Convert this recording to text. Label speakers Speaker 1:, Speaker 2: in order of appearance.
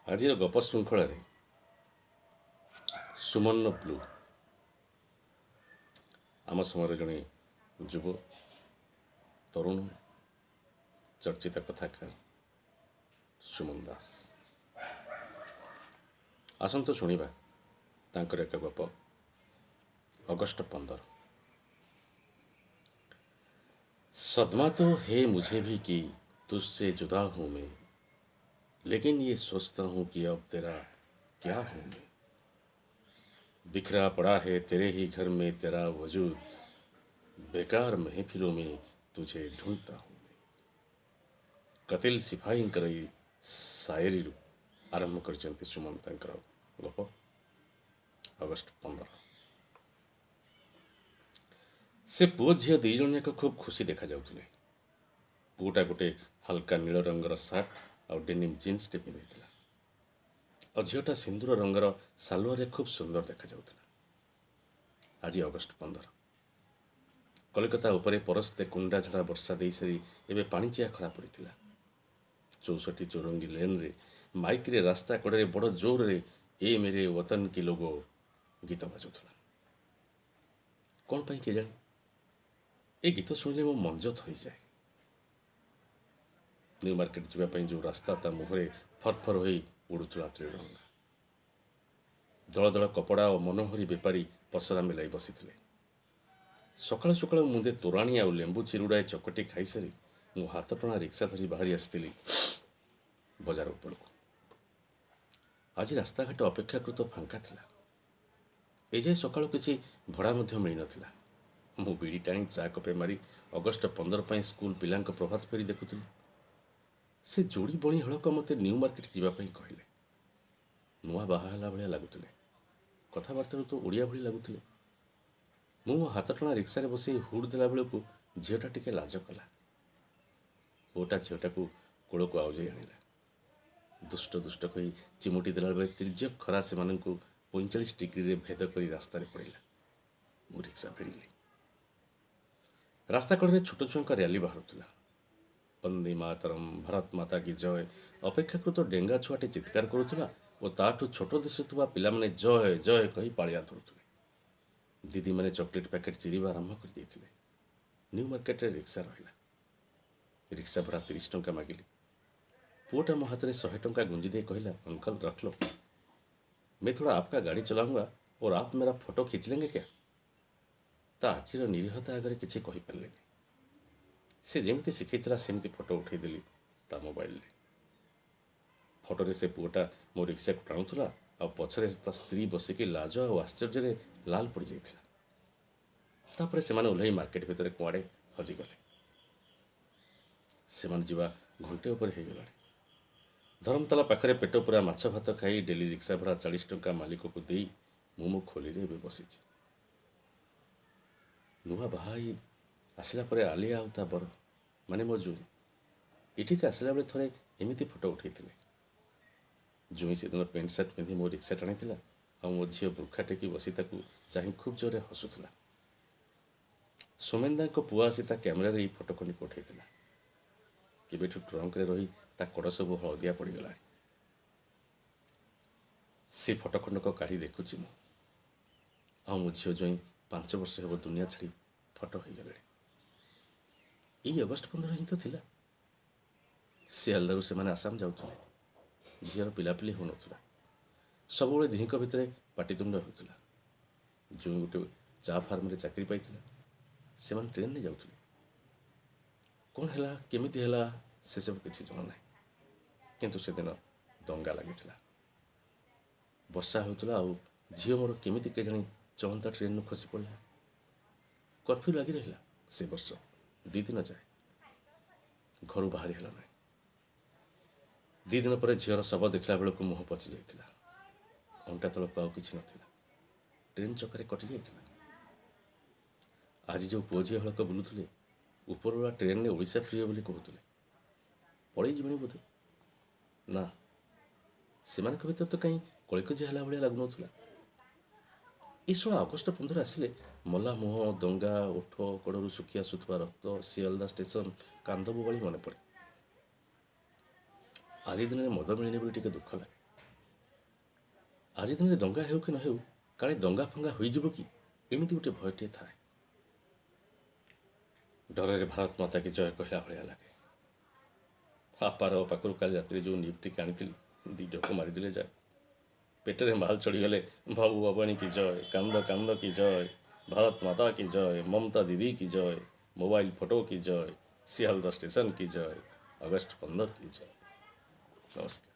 Speaker 1: ଆଜିର ଗପ ଶୃଙ୍ଖଳାରେ ସୁମନ ବ୍ଲୁ ଆମ ସମୟରେ ଜଣେ ଯୁବ ତରୁଣ ଚର୍ଚ୍ଚିତ କଥାକାର ସୁମନ ଦାସ। ଆସନ୍ତୁ ଶୁଣିବା ତାଙ୍କର ଏକ ଗପ ଅଗଷ୍ଟ 15। सदमा तो है मुझे भी कि तुझसे जुदा हूँ मैं, लेकिन ये सोचता हूँ कि अब तेरा क्या हूँ मैं। बिखरा पड़ा है तेरे ही घर में तेरा वजूद, बेकार महफिलों में तुझे ढूंढता हूँ मैं। कतिल सिपाहीଙ୍କର ଏଇ ସାଏରୀରୁ ଆରମ୍ଭ କରିଛନ୍ତି ସୁମନ ତାଙ୍କର ଗପ ଅଗଷ୍ଟ 15। ସେ ପୁଅ ଝିଅ ଦୁଇ ଜଣ ଯାକ ଖୁବ୍ ଖୁସି ଦେଖାଯାଉଥିଲେ। ପୁଅଟା ଗୋଟେ ହାଲକା ନୀଳ ରଙ୍ଗର ସାର୍ଟ ଆଉ ଡେନିମ୍ ଜିନ୍ସଟେ ପିନ୍ଧିଥିଲା, ଆଉ ଝିଅଟା ସିନ୍ଦୁର ରଙ୍ଗର ସାଲୁଆରେ ଖୁବ୍ ସୁନ୍ଦର ଦେଖାଯାଉଥିଲା। ଆଜି ଅଗଷ୍ଟ 15। କଲିକତା ଉପରେ ପରସ୍ତେ କୁଣ୍ଡା ଝଡ଼ା ବର୍ଷା ଦେଇ ସାରି ଏବେ ପାଣିଚିଆ ଖରା ପଡ଼ିଥିଲା। 64 ଚୌରଙ୍ଗୀ ଲେନ୍ରେ ମାଇକ୍ରେ ରାସ୍ତା କଡ଼ରେ ବଡ଼ ଜୋରରେ ଏ ମେରେ ୱତନ କି ଲୋଗୋ ଗୀତ ବାଜୁଥିଲା। କ'ଣ ପାଇଁ କେଜାଣି ଏ ଗୀତ ଶୁଣିଲେ ମୋ ମଞ୍ଜତ ହୋଇଯାଏ। ନ୍ୟୁ ମାର୍କେଟ ଯିବା ପାଇଁ ଯେଉଁ ରାସ୍ତା ତା ମୁହଁରେ ଫରଫର ହୋଇ ଉଡ଼ୁଥିଲା ତ୍ରିରଙ୍ଗା। ଦଳ ଦଳ କପଡ଼ା ଓ ମନୋହରୀ ବେପାରୀ ପସରା ମିଳାଇ ବସିଥିଲେ। ସକାଳୁ ସକାଳୁ ମୁନ୍ଦେ ତୋରାଣୀ ଆଉ ଲେମ୍ବୁ ଚିରୁଡ଼ାଏ ଚକଟି ଖାଇସାରି ମୁଁ ହାତଟଣା ରିକ୍ସା ଧରି ବାହାରି ଆସିଥିଲି ବଜାର ଉପରକୁ। ଆଜି ରାସ୍ତାଘାଟ ଅପେକ୍ଷାକୃତ ଫାଙ୍କା ଥିଲା। ଏଯାଏ ସକାଳୁ କିଛି ଭଡ଼ା ମଧ୍ୟ ମିଳିନଥିଲା। ମୁଁ ବିଡ଼ି ଟାଣି ଚା କପେ ମାରି ଅଗଷ୍ଟ 15 ପାଇଁ ସ୍କୁଲ ପିଲାଙ୍କ ପ୍ରଭାତ ଫେରି ଦେଖୁଥିଲି। ସେ ଯୋଡ଼ି ବଣି ହଳକ ମୋତେ ନ୍ୟୁ ମାର୍କେଟ ଯିବା ପାଇଁ କହିଲେ। ନୂଆ ବାହା ହେଲା ଭଳିଆ ଲାଗୁଥିଲେ, କଥାବାର୍ତ୍ତାରୁ ତ ଓଡ଼ିଆ ଭଳି ଲାଗୁଥିଲେ। ମୁଁ ମୋ ହାତଟଣା ରିକ୍ସାରେ ବସି ହୁଡ଼ ଦେଲା ବେଳକୁ ଝିଅଟା ଟିକେ ଲାଜ କଲା। ପୁଅଟା ଝିଅଟାକୁ କୋଳକୁ ଆଉଜାଇ ଆଣିଲା। ଦୁଷ୍ଟ ଦୁଷ୍ଟ କହି ଚିମୁଟି ଦେଲାବେଳେ ତୀର୍ଯ୍ୟକ୍ ଖରା ସେମାନଙ୍କୁ 45 ଡିଗ୍ରୀରେ ଭେଦ କରି ରାସ୍ତାରେ ପଡ଼ିଲା। ମୁଁ ରିକ୍ସା ଭିଡ଼ିଲି। ରାସ୍ତା କଡ଼ରେ ଛୋଟ ଛୁଆଙ୍କ ର୍ୟାଲି ବାହାରୁଥିଲା। ବନ୍ଦେ ମାତରମ୍, ଭାରତ ମାତା କି ଜୟ ଅପେକ୍ଷାକୃତ ଡେଙ୍ଗା ଛୁଆଟେ ଚିତ୍କାର କରୁଥିଲା ଓ ତାଠୁ ଛୋଟ ଦିଶୁଥିବା ପିଲାମାନେ ଜୟ ଜୟ କହି ପାଳିଆ ଧରୁଥିଲେ। ଦିଦିମାନେ ଚକୋଲେଟ୍ ପ୍ୟାକେଟ୍ ଚିରିବା ଆରମ୍ଭ କରିଦେଇଥିଲେ। ନ୍ୟୁ ମାର୍କେଟରେ ରିକ୍ସା ରହିଲା। ରିକ୍ସା ଭଡ଼ା 30 ଟଙ୍କା ମାଗିଲି। ପୁଅଟା ମୋ ହାତରେ 100 ଟଙ୍କା ଗୁଞ୍ଜି ଦେଇ କହିଲା, अंकल रख लो, मैं थोड़ा आपका गाड़ी चलाऊंगा और आप मेरा फोटो खींच लेंगे क्या। ତା ଆଖିର ନିରୀହତା ଆଗରେ କିଛି କହିପାରିଲେନି। ସେ ଯେମିତି ଶିଖେଇଥିଲା ସେମିତି ଫଟୋ ଉଠେଇଦେଲି ତା ମୋବାଇଲରେ। ଫଟୋରେ ସେ ପୁଅଟା ମୋ ରିକ୍ସାକୁ ଟାଣୁଥିଲା ଆଉ ପଛରେ ତା ସ୍ତ୍ରୀ ବସିକି ଲାଜ ଆଉ ଆଶ୍ଚର୍ଯ୍ୟରେ ଲାଲ ପଡ଼ିଯାଇଥିଲା। ତାପରେ ସେମାନେ ଓହ୍ଲାଇ ମାର୍କେଟ ଭିତରେ କୁଆଡ଼େ ହଜିଗଲେ। ସେମାନେ ଯିବା ଘଣ୍ଟେ ଉପରେ ହେଇଗଲାଣି। ଧରମତାଲା ପାଖରେ ପେଟ ପୁରା ମାଛ ଭାତ ଖାଇ ଡେଲି ରିକ୍ସା ଭଡ଼ା 40 ଟଙ୍କା ମାଲିକକୁ ଦେଇ ମୁଁ ମୋ ଖୋଲିରେ ଏବେ ବସିଛି। ନୂଆ ବାହା ହେଇ ଆସିଲା ପରେ ଆଲିଆ ଆଉ ତା ବର ମାନେ ମୋ ଜୁଇଁ ଏଠିକି ଆସିଲା ବେଳେ ଥରେ ଏମିତି ଫଟୋ ଉଠେଇଥିଲେ। ଜୁଇଁ ସେଦିନ ପ୍ୟାଣ୍ଟ ସାର୍ଟ ପିନ୍ଧି ମୋ ରିକ୍ସା ଟାଣିଥିଲା ଆଉ ମୋ ଝିଅ ବୁର୍ଖା ଟେକି ବସି ତାକୁ ଚାହିଁ ଖୁବ୍ ଜୋରରେ ହସୁଥିଲା। ସୋମେନ୍ଦାଙ୍କ ପୁଅ ଆସି ତା କ୍ୟାମେରାରେ ଏଇ ଫଟୋ ଖଣ୍ଡିକ ଉଠେଇଥିଲା। କେବେଠୁ ଟ୍ରଙ୍କରେ ରହି ତା କଡ଼ ସବୁ ହଳଦିଆ ପଡ଼ିଗଲାଣି। ସେ ଫଟୋ ଖଣ୍ଡକ କାଢ଼ି ଦେଖୁଛି ମୁଁ, ଆଉ ମୋ ଝିଅ ଜୁଇଁ 5 ବର୍ଷ ହେବ ଦୁନିଆ ଛାଡ଼ି ଫଟୋ ହୋଇଗଲେଣି। ଏଇ ଅଗଷ୍ଟ 15 ହିଁ ତ ଥିଲା। ସିଆଲଦାରୁ ସେମାନେ ଆସାମ ଯାଉଥିଲେ। ଝିଅର ପିଲାପିଲି ହେଉନଥିଲା। ସବୁବେଳେ ଦିହିଁଙ୍କ ଭିତରେ ପାଟିତୁଣ୍ଡ ହେଉଥିଲା। ଜୁଇଁ ଗୋଟେ ଚା ଫାର୍ମରେ ଚାକିରି ପାଇଥିଲା। ସେମାନେ ଟ୍ରେନରେ ଯାଉଥିଲେ। କ'ଣ ହେଲା କେମିତି ହେଲା ସେସବୁ କିଛି ଜଣା ନାହିଁ, କିନ୍ତୁ ସେଦିନ ଦଙ୍ଗା ଲାଗିଥିଲା। ବର୍ଷା ହେଉଥିଲା ଆଉ ଝିଅ ମୋର କେମିତି କେଜାଣି ଚଳନ୍ତା ଟ୍ରେନରୁ ଖସି ପଡ଼ିଲା। କର୍ଫ୍ୟୁ ଲାଗି ରହିଲା ସେ ବର୍ଷ 2 ଦିନ ଯାଏ। ଘରୁ ବାହାରି ହେଲା ନାହିଁ। 2 ଦିନ ପରେ ଝିଅର ଶବ ଦେଖିଲା ବେଳକୁ ମୁହଁ ପଚି ଯାଇଥିଲା। ଅଣ୍ଟା ତଳକୁ ଆଉ କିଛି ନଥିଲା। ଟ୍ରେନ୍ ଚକରେ କଟି ଯାଇଥିଲା। ଆଜି ଯେଉଁ ପୁଅ ଝିଅ ହଳକ ବୁଲୁଥିଲେ ଉପରବେଳା ଟ୍ରେନରେ ଓଡ଼ିଶା ଫେରିବେ ବୋଲି କହୁଥିଲେ। ପଳେଇ ଯିବେଣି ବୋଧେ। ନା, ସେମାନଙ୍କ ଭିତରେ ତ କାହିଁ କଳିକଜିଆ ହେଲା ଭଳିଆ ଲାଗୁନଥିଲା। ଏ ଶଳା ଅଗଷ୍ଟ 15 ଆସିଲେ ମଲା ମୁହଁ, ଦଙ୍ଗା, ଓଠ କଡ଼ରୁ ଶୁଖି ଆସୁଥିବା ରକ୍ତ, ସିଆଲଦା ଷ୍ଟେସନ କାନ୍ଦ ବୋବାଳି ମନେ ପଡ଼େ। ଆଜି ଦିନରେ ମଦ ମିଳିନି ବୋଲି ଟିକେ ଦୁଃଖ ଲାଗେ। ଆଜି ଦିନରେ ଦଙ୍ଗା ହେଉ କି ନ ହେଉ କାଳେ ଦଙ୍ଗା ଫଙ୍ଗା ହୋଇଯିବ କି ଏମିତି ଗୋଟେ ଭୟଟିଏ ଥାଏ। ଡରରେ ଭାରତ ମାତା କି ଜୟ କହିଲା ଭଳିଆ ଲାଗେ। ବାପାର ପାଖରୁ କାଲି ରାତିରେ ଯେଉଁ ନିପ୍ଟିକି ଆଣିଥିଲି 2 ଢୋକ ମାରିଦେଲେ ଯାଏ। ପେଟରେ ମାଲ ଚଢ଼ିଗଲେ ବାବୁ ବାବାଣୀ କି ଜୟ, କାନ୍ଦ କାନ୍ଦ କି ଜୟ, ଭାରତ ମାତା କି ଜୟ, ମମତା ଦିଦି କି ଜୟ, ମୋବାଇଲ ଫଟୋ की जय, सियालदह स्टेशन की जय, अगस्त 15 की जय। नमस्कार।